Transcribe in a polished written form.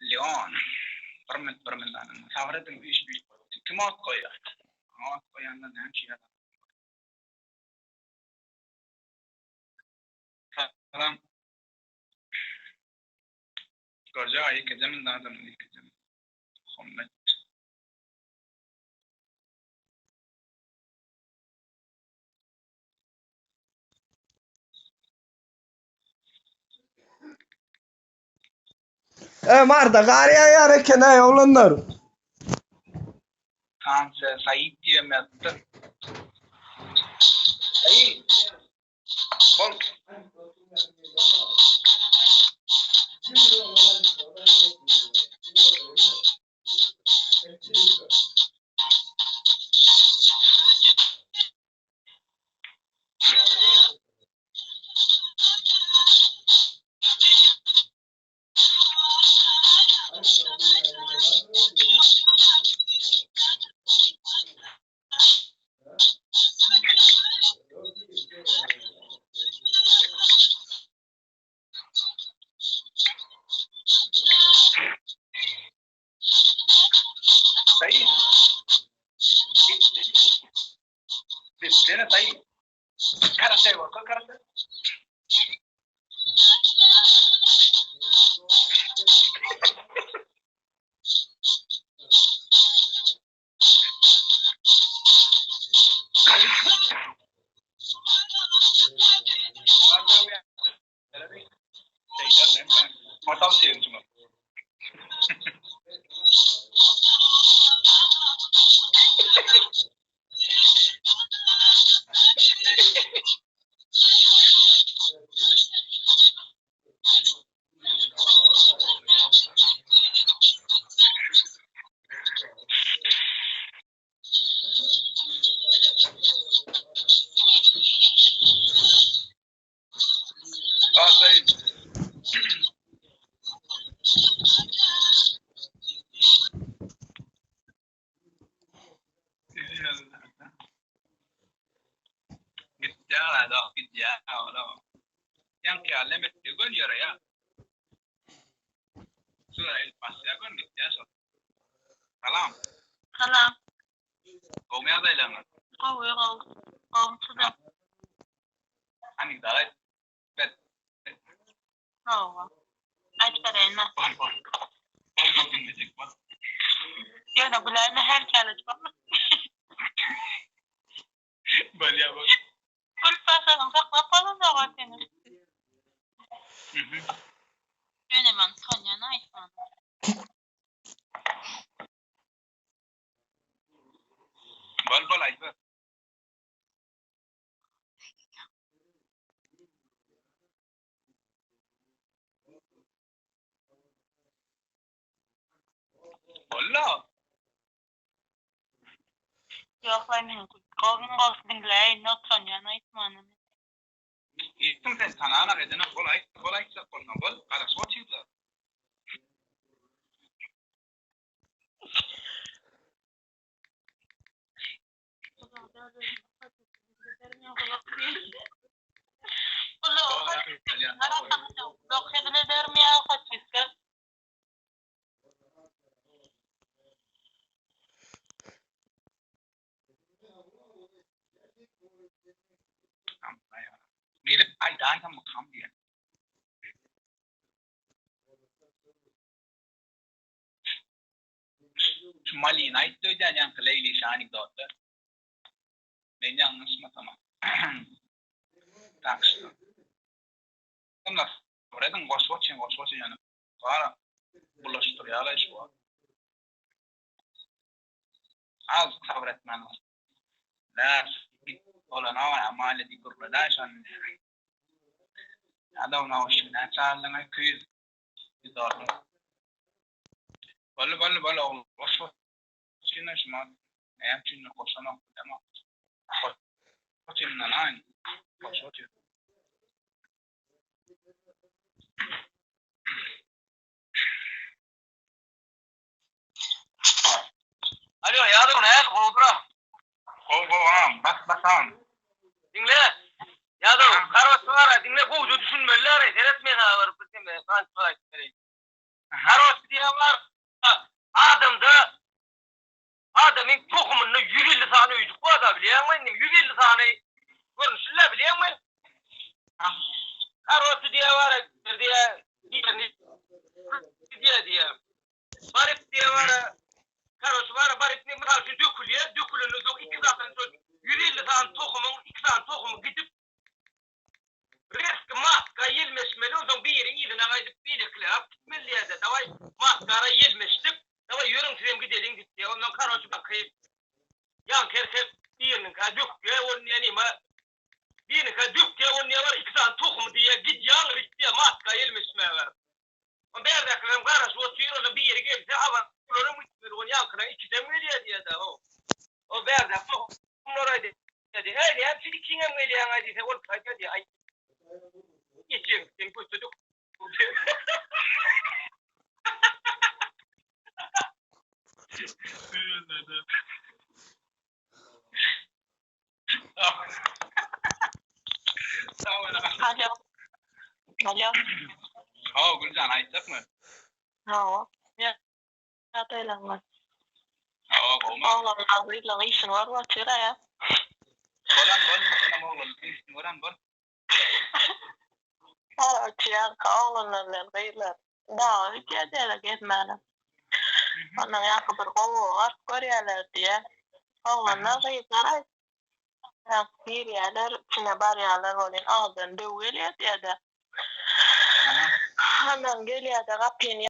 Leon. Permen. Savretin iş. Kim at koyar? At koyandan hem şey adam. Salam. Görce ayı kezemin lazım. Hommet. Marda gariye yare kena olanlar. Kan se Said diye metti. Said. Bol. Said. Dene Said. Karate var. Karate. Motor sih cuma. Said. Gidya da. Yang kaya met tegon yara ya. Sura el pasya kon gidya so. Salam. Salam. Kau ada ilang. قوي صدق. Ani dalat. Bet. هو أكثر عنا. Bon. يلا بلا أنا هالكالج بقى. Balia bos. كل فاسد نفق بطل زواتنا. أنا من صنيع نايف من. Bal ayfa. Wala. يا أخوي من قوم غصب بالله نوت صنيع نايف من. Istum sen sana gedene kolay kolna bol. Ala soçi da. لو خدنا درمي أخذ فيسك. Gelip ay daha tam makam diye. Mali night to jangan kelai shani daughter. Nenjang nasma sama. Tax. Tanda. Orang tu goswatch jangan. Kara bulas teriala iswa. Az khabrat mana. لا ولا نوع أعمال دي كوربداشان هذا ونوع شنو تعلم كيف يدور ولا وصف شنو شمال أيام شنو قصنا تمام قصنا ناين قصوتي الو يا دو هناك خضره بس dinle ya da karo suara dinle bu ucu düşün möller ederet mi ha var bütün ben suara isterim karo diye var. Adamda adamın tohumunun 150 tane üydük bu adam biliyor musun? 150 tane görünüşler biliyor musun? Karotu diye var diye diye. Barık diye var. Karotu var. Barık ne kadar dökülüyor. Dökülünün sonra 2 zaten 150 tane tohumun 2 tane tohumu gidip risk maska yelmeşmeli. O zaman bir yerin iyiliğine gidip bir yıklayıp gitmeliye de. Davay maskara yelmeştik. Davay yörüntüyem gidelim gitti. Ondan karotu bakayım. Yan kerkep bir yerinin kadar döküyor. Onun yanıma bir yerinin kadar döküyor. Onun yanıma 2 tane tohumu diye git yan risk diye maska yelmeşmeye var. O berdeklerim karası oturuyor. Ona bir yere gelirse hava kullanım gitmeli. Onun yankına 2 temeliye diye de o. O berdek oraya dedi. Öyle hepsini kime mi öyle yana diye. O kayda diye. Ay. Geçeyim. Sen gösterdük. Alo. Alo. Ha Gülcan aytsak mı? Ha. Ya. Ya taylanma. Ha olmaz. Oğlum ağzıyla işin var mı? Çıra ya. Bolan bol oğlum. Oran bol. Ha, çıra oğlanlarla beyler. Daha hiç yedere gitmedim. Ondan yakı bir kovu var. Görüyorlar diye. Oğlanlar beyler. Bir yerler, içine bar yerler olun. Ağzını dövüyor diye de. Hemen geliyor da kapıyı